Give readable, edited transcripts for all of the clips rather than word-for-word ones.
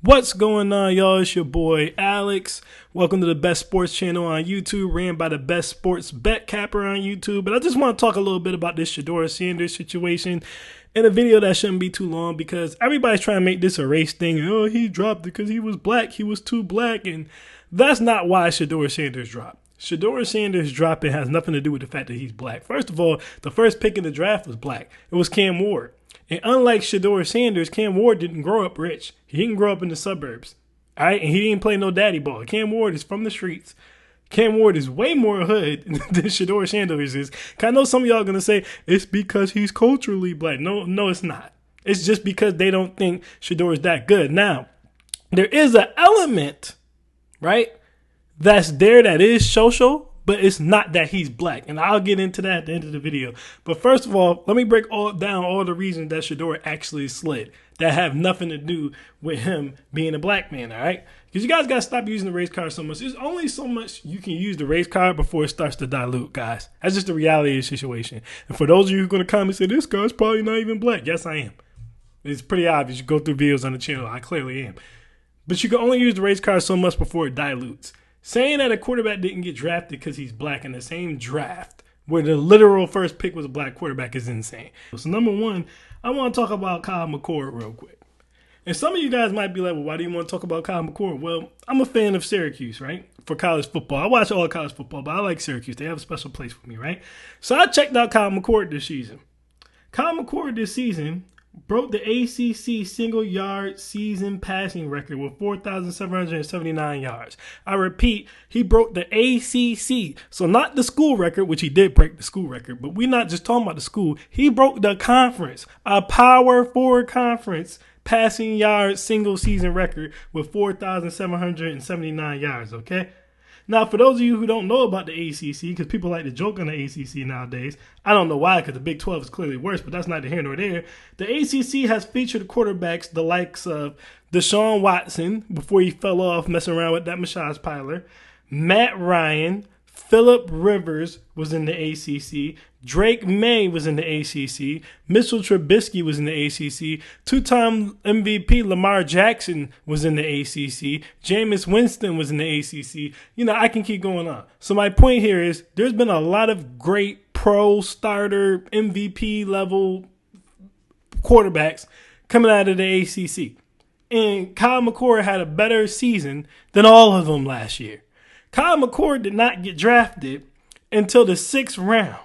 What's going on, y'all? It's your boy Alex. Welcome to the best sports channel on YouTube, ran by the best sports bet capper on YouTube. But I just want to talk a little bit about this Sheduer Sanders situation in a video that shouldn't be too long because everybody's trying to make this a race thing. Oh, he dropped it because he was black. He was too black. And that's not why Sheduer Sanders dropped. Sheduer Sanders dropping has nothing to do with the fact that he's black. First of all, the first pick in the draft was black. It was Cam Ward. And unlike Sheduer Sanders, Cam Ward didn't grow up rich. He didn't grow up in the suburbs. All right? And he didn't play no daddy ball. Cam Ward is from the streets. Cam Ward is way more hood than Sheduer Sanders is. I know some of y'all are going to say, it's because he's culturally black. No, it's not. It's just because they don't think Sheduer is that good. Now, there is an element, right, that's there that is social, but it's not that he's black. And I'll get into that at the end of the video. But first of all, let me break down all the reasons that Sheduer actually slid that have nothing to do with him being a black man, all right? Because you guys got to stop using the race card so much. There's only so much you can use the race card before it starts to dilute, guys. That's just the reality of the situation. And for those of you who are going to comment and say, this guy's probably not even black. Yes, I am. It's pretty obvious. You go through videos on the channel. I clearly am. But you can only use the race card so much before it dilutes. Saying that a quarterback didn't get drafted because he's black in the same draft where the literal first pick was a black quarterback is insane. So number one, I want to talk about Kyle McCord real quick. And some of you guys might be like, well, why do you want to talk about Kyle McCord? Well, I'm a fan of Syracuse, right? For college football. I watch all college football, but I like Syracuse. They have a special place for me, right? So I checked out Kyle McCord this season. Kyle McCord this season broke the ACC single-yard season passing record with 4,779 yards. I repeat, he broke the ACC. So not the school record, which he did break the school record, but we're not just talking about the school. He broke the conference, a Power 4 conference passing yard single-season record with 4,779 yards, okay? Now, for those of you who don't know about the ACC, because people like to joke on the ACC nowadays, I don't know why, because the Big 12 is clearly worse, but that's neither here nor there. The ACC has featured quarterbacks the likes of Deshaun Watson, before he fell off messing around with that massage parlor, Matt Ryan, Phillip Rivers was in the ACC, Drake May was in the ACC, Mitchell Trubisky was in the ACC, two-time MVP Lamar Jackson was in the ACC, Jameis Winston was in the ACC. You know, I can keep going on. So my point here is there's been a lot of great pro starter MVP level quarterbacks coming out of the ACC. And Kyle McCord had a better season than all of them last year. Kyle McCord did not get drafted until the 6th round.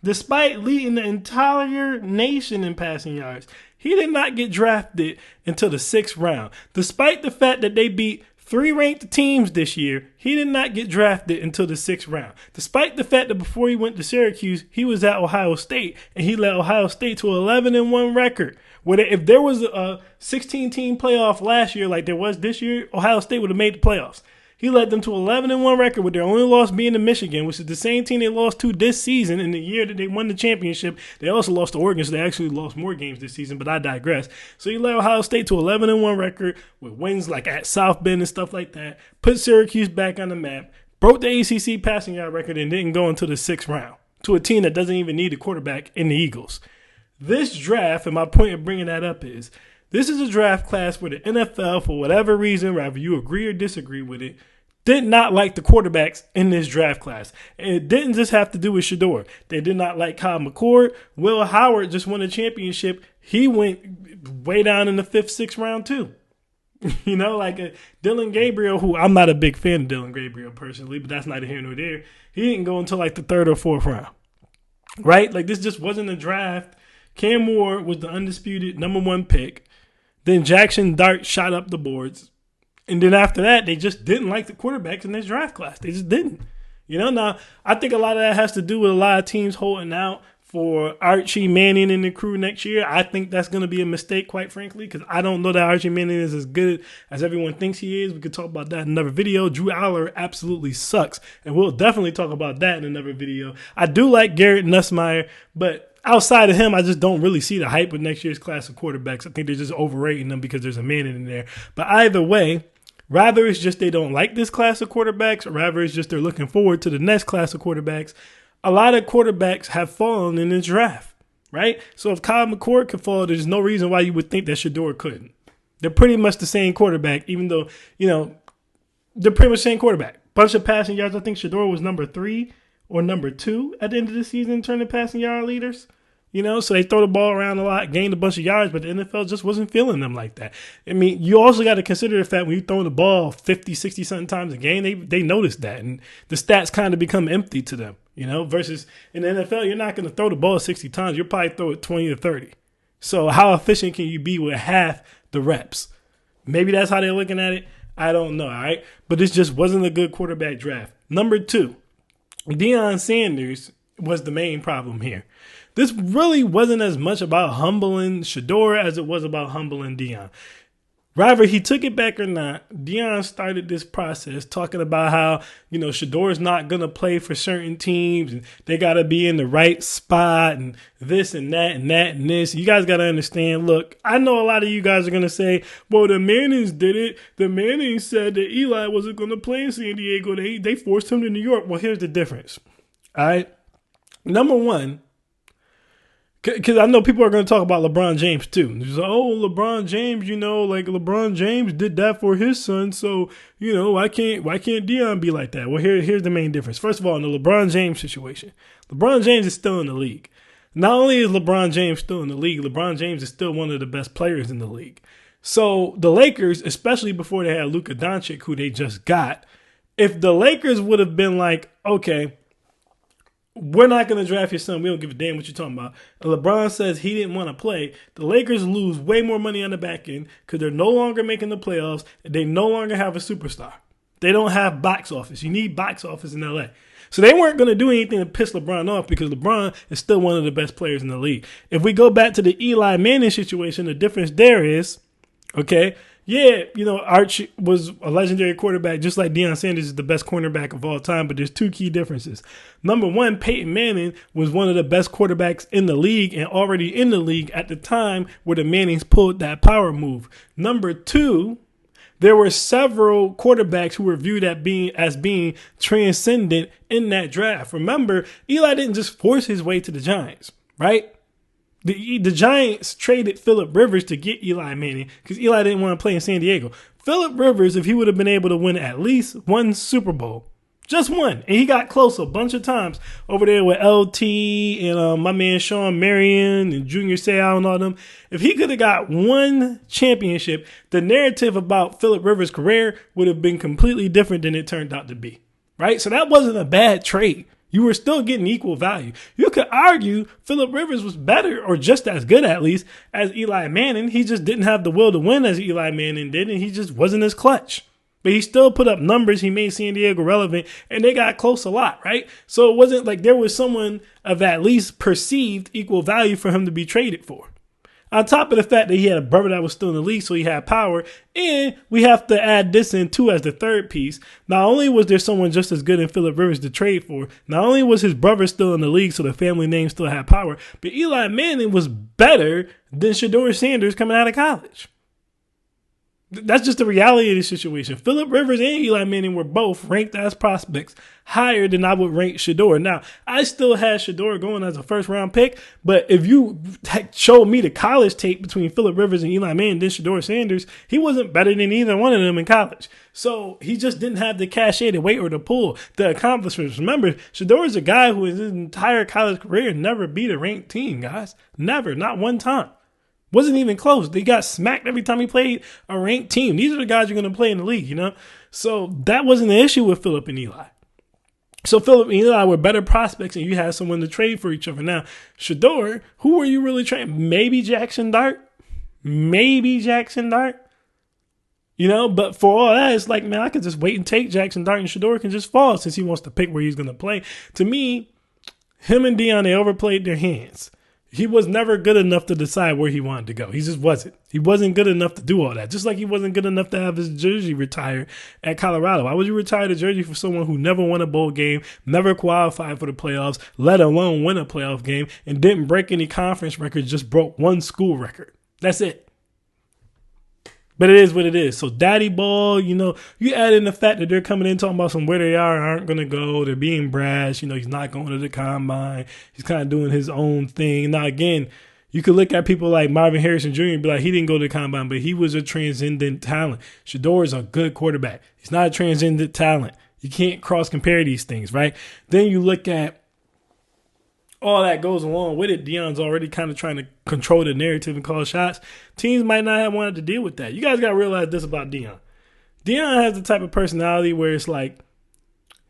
Despite leading the entire nation in passing yards, he did not get drafted until the 6th round. Despite the fact that they beat 3 ranked teams this year, he did not get drafted until the 6th round. Despite the fact that before he went to Syracuse, he was at Ohio State, and he led Ohio State to an 11-1 record. Where if there was a 16-team playoff last year like there was this year, Ohio State would have made the playoffs. He led them to 11-1 record with their only loss being to Michigan, which is the same team they lost to this season. In the year that they won the championship, they also lost to Oregon, so they actually lost more games this season, but I digress. So he led Ohio State to 11-1 record with wins like at South Bend and stuff like that, put Syracuse back on the map, broke the ACC passing yard record, and didn't go until the 6th round to a team that doesn't even need a quarterback in the Eagles. This draft, and my point of bringing that up is, this is a draft class where the NFL, for whatever reason, whether you agree or disagree with it, did not like the quarterbacks in this draft class. And it didn't just have to do with Sheduer. They did not like Kyle McCord. Will Howard just won a championship. He went way down in the 5th, 6th round too. You know, like Dylan Gabriel, who I'm not a big fan of Dylan Gabriel personally, but that's neither here nor there. He didn't go until like the 3rd or 4th round. Right? Like this just wasn't a draft. Cam Ward was the undisputed number 1 pick. Then Jackson Dart shot up the boards. And then after that, they just didn't like the quarterbacks in this draft class. They just didn't. You know, now, I think a lot of that has to do with a lot of teams holding out for Archie Manning and the crew next year. I think that's going to be a mistake, quite frankly, because I don't know that Archie Manning is as good as everyone thinks he is. We could talk about that in another video. Drew Aller absolutely sucks, and we'll definitely talk about that in another video. I do like Garrett Nussmeier, but outside of him, I just don't really see the hype with next year's class of quarterbacks. I think they're just overrating them because there's a Manning in there. But either way, rather it's just they don't like this class of quarterbacks, or rather it's just they're looking forward to the next class of quarterbacks. A lot of quarterbacks have fallen in this draft, right? So if Kyle McCord could fall, there's no reason why you would think that Sheduer couldn't. They're pretty much the same quarterback, even though, they're pretty much the same quarterback. Bunch of passing yards. I think Sheduer was number 3 or number 2 at the end of the season in terms of passing yard leaders. So they throw the ball around a lot, gained a bunch of yards, but the NFL just wasn't feeling them like that. I mean, you also got to consider the fact when you're throwing the ball 50, 60-something times a game, they notice that. And the stats kind of become empty to them, versus in the NFL, you're not going to throw the ball 60 times. You'll probably throw it 20 to 30. So how efficient can you be with half the reps? Maybe that's how they're looking at it. I don't know, all right? But this just wasn't a good quarterback draft. Number 2, Deion Sanders was the main problem here. This really wasn't as much about humbling Sheduer as it was about humbling Deion. Rather, he took it back or not, Deion started this process talking about how, Sheduer's not going to play for certain teams and they got to be in the right spot and this and that and that and this. You guys got to understand, look, I know a lot of you guys are going to say, well, the Mannings did it. The Mannings said that Eli wasn't going to play in San Diego. They forced him to New York. Well, here's the difference. All right. Number one, because I know people are going to talk about LeBron James too. Like, LeBron James, like LeBron James did that for his son. So, why can't Deion be like that? Well, here's the main difference. First of all, in the LeBron James situation, LeBron James is still in the league. Not only is LeBron James still in the league, LeBron James is still one of the best players in the league. So the Lakers, especially before they had Luka Doncic, who they just got, if the Lakers would have been like, okay, we're not going to draft your son. We don't give a damn what you're talking about. And LeBron says he didn't want to play. The Lakers lose way more money on the back end because they're no longer making the playoffs. And they no longer have a superstar. They don't have box office. You need box office in LA. So they weren't going to do anything to piss LeBron off because LeBron is still one of the best players in the league. If we go back to the Eli Manning situation, the difference there is, okay, yeah, Arch was a legendary quarterback, just like Deion Sanders is the best cornerback of all time, but there's 2 key differences. Number one, Peyton Manning was one of the best quarterbacks in the league and already in the league at the time where the Mannings pulled that power move. Number 2, there were several quarterbacks who were viewed as being transcendent in that draft. Remember, Eli didn't just force his way to the Giants, right? The Giants traded Phillip Rivers to get Eli Manning because Eli didn't want to play in San Diego. Phillip Rivers, if he would have been able to win at least one Super Bowl, just one, and he got close a bunch of times over there with LT and my man Sean Marion and Junior Seau and all them. If he could have got one championship, the narrative about Phillip Rivers' career would have been completely different than it turned out to be, right? So that wasn't a bad trade. You were still getting equal value. You could argue Phillip Rivers was better or just as good, at least, as Eli Manning. He just didn't have the will to win as Eli Manning did, and he just wasn't as clutch. But he still put up numbers. He made San Diego relevant, and they got close a lot, right? So it wasn't like there was someone of at least perceived equal value for him to be traded for. On top of the fact that he had a brother that was still in the league, so he had power. And we have to add this in too as the third piece. Not only was there someone just as good in Phillip Rivers to trade for, not only was his brother still in the league, so the family name still had power, but Eli Manning was better than Sheduer Sanders coming out of college. That's just the reality of the situation. Phillip Rivers and Eli Manning were both ranked as prospects higher than I would rank Sheduer. Now, I still had Sheduer going as a first-round pick, but if you showed me the college tape between Phillip Rivers and Eli Manning, then Sheduer Sanders, he wasn't better than either one of them in college. So he just didn't have the cachet, the weight, or the pull, the accomplishments. Remember, Sheduer is a guy who in his entire college career never beat a ranked team, guys. Never, not one time. Wasn't even close. They got smacked every time he played a ranked team. These are the guys you're going to play in the league, So that wasn't the issue with Phillip and Eli. So Phillip and Eli were better prospects, and you had someone to trade for each other. Now, Sheduer, who were you really trading? Maybe Jackson Dart. But for all that, it's like, man, I could just wait and take Jackson Dart, and Sheduer can just fall since he wants to pick where he's going to play. To me, him and Deion, they overplayed their hands. He was never good enough to decide where he wanted to go. He just wasn't. He wasn't good enough to do all that. Just like he wasn't good enough to have his jersey retired at Colorado. Why would you retire the jersey for someone who never won a bowl game, never qualified for the playoffs, let alone win a playoff game, and didn't break any conference records, just broke one school record? That's it. But it is what it is. So daddy ball, you add in the fact that they're coming in talking about where they are and aren't going to go. They're being brash. He's not going to the combine. He's kind of doing his own thing. Now, again, You could look at people like Marvin Harrison Jr. and be like, he didn't go to the combine, but he was a transcendent talent. Sheduer is a good quarterback. He's not a transcendent talent. You can't cross compare these things, right? Then you look at all that goes along with it. Deion's already kind of trying to control the narrative and call shots. Teams might not have wanted to deal with that. You guys got to realize this about Deion. Deion has the type of personality where it's like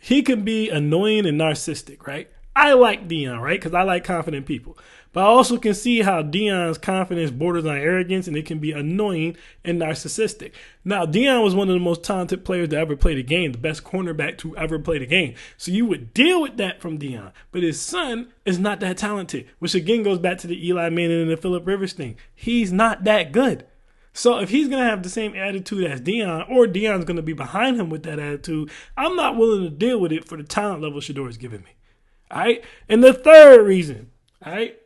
he can be annoying and narcissistic, right? I like Deion, right? Because I like confident people. But I also can see how Deion's confidence borders on arrogance and it can be annoying and narcissistic. Now, Deion was one of the most talented players to ever play the game, the best cornerback to ever play the game. So you would deal with that from Deion. But his son is not that talented, which again goes back to the Eli Manning and the Phillip Rivers thing. He's not that good. So if he's going to have the same attitude as Deion, or Deion's going to be behind him with that attitude, I'm not willing to deal with it for the talent level Sheduer is giving me. All right? And the third reason, all right?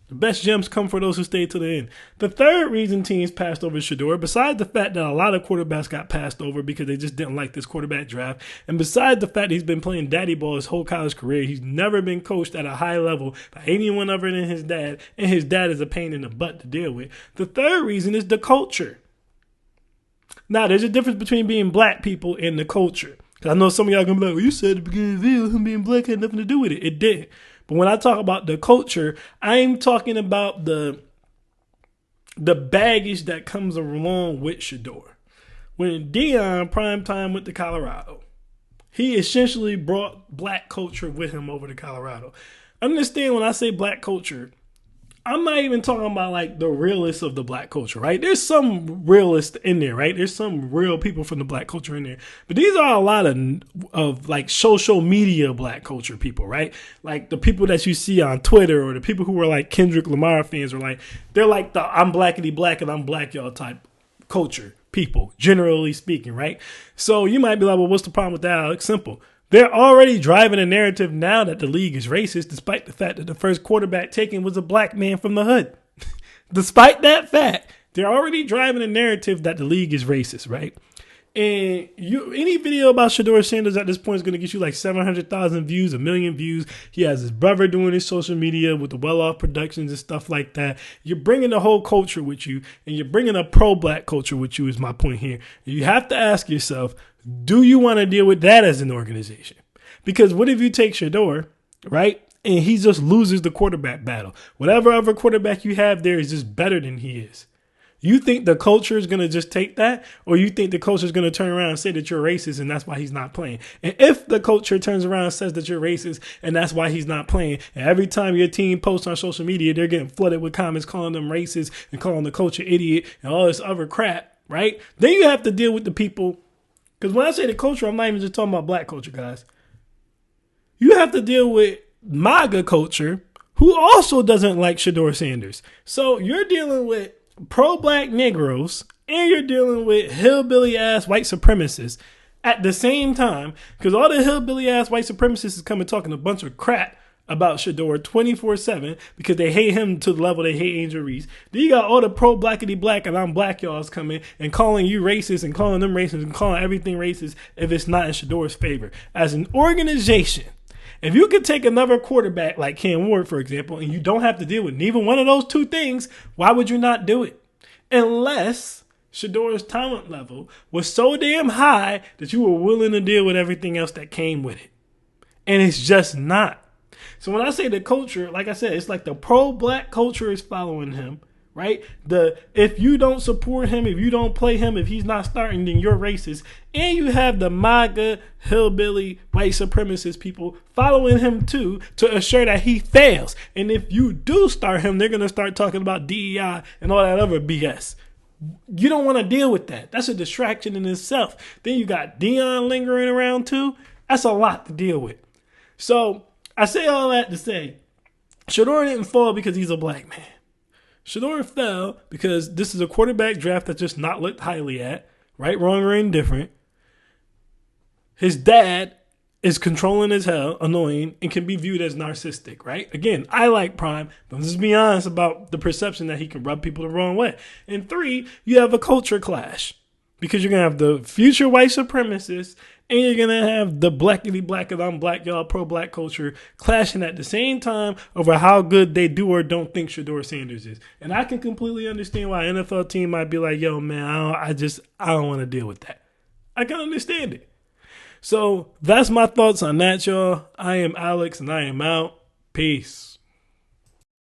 The best gems come for those who stay to the end. The third reason teams passed over Sheduer, besides the fact that a lot of quarterbacks got passed over because they just didn't like this quarterback draft, and besides the fact he's been playing daddy ball his whole college career, he's never been coached at a high level by anyone other than his dad, and his dad is a pain in the butt to deal with. The third reason is the culture. Now, there's a difference between being black people and the culture. Because I know some of y'all going to be like, well, you said at the beginning of the video, him being black had nothing to do with it. It did. But when I talk about the culture, I'm talking about the baggage that comes along with Sheduer. When Deion primetime went to Colorado, he essentially brought black culture with him over to Colorado. Understand when I say black culture, I'm not even talking about like the realists of the black culture, right? There's some realists in there, right? There's some real people from the black culture in there. But these are a lot of like social media black culture people, right? Like the people that you see on Twitter or the people who are like Kendrick Lamar fans or like, they're like the I'm blackity black and I'm black y'all type culture people, generally speaking, right? So you might be like, well, what's the problem with that, Alex? Simple. They're already driving a narrative now that the league is racist, despite the fact that the first quarterback taken was a black man from the hood. Despite that fact, they're already driving a narrative that the league is racist, right? And any video about Sheduer Sanders at this point is going to get you like 700,000 views, 1 million views. He has his brother doing his social media with the well-off productions and stuff like that. You're bringing the whole culture with you, and you're bringing a pro-black culture with you is my point here. You have to ask yourself, do you want to deal with that as an organization? Because what if you take Sheduer, right, and he just loses the quarterback battle? Whatever other quarterback you have there is just better than he is. You think the culture is going to just take that, or you think the culture is going to turn around and say that you're racist and that's why he's not playing? And if the culture turns around and says that you're racist and that's why he's not playing, and every time your team posts on social media, they're getting flooded with comments calling them racist and calling the culture idiot and all this other crap, right? Then you have to deal with the people. Because when I say the culture, I'm not even just talking about black culture, guys. You have to deal with MAGA culture, who also doesn't like Sheduer Sanders. So you're dealing with pro-black Negroes, and you're dealing with hillbilly-ass white supremacists at the same time, because all the hillbilly-ass white supremacists is coming talking a bunch of crap about Sheduer 24/7 because they hate him to the level they hate Angel Reese. Then you got all the pro-blackity black and I'm black y'all's coming and calling you racist and calling them racist and calling everything racist if it's not in Sheduer's favor. As an organization, if you could take another quarterback like Cam Ward, for example, and you don't have to deal with neither one of those two things, why would you not do it? Unless Sheduer's talent level was so damn high that you were willing to deal with everything else that came with it. And it's just not. So when I say the culture, like I said, it's like the pro-black culture is following him, right? If you don't support him, if you don't play him, if he's not starting, then you're racist. And you have the MAGA, hillbilly, white supremacist people following him too to assure that he fails. And if you do start him, they're going to start talking about DEI and all that other BS. You don't want to deal with that. That's a distraction in itself. Then you got Deion lingering around too. That's a lot to deal with. So I say all that to say, Sheduer didn't fall because he's a black man. Sheduer fell because this is a quarterback draft that's just not looked highly at, right, wrong, or indifferent. His dad is controlling as hell, annoying, and can be viewed as narcissistic, right? Again, I like Prime, but let's just be honest about the perception that he can rub people the wrong way. And 3, you have a culture clash because you're going to have the future white supremacists and you're going to have the blackity black and I'm black, y'all pro-black culture clashing at the same time over how good they do or don't think Sheduer Sanders is. And I can completely understand why an NFL team might be like, yo, man, I don't want to deal with that. I can understand it. So that's my thoughts on that, y'all. I am Alex, and I am out. Peace.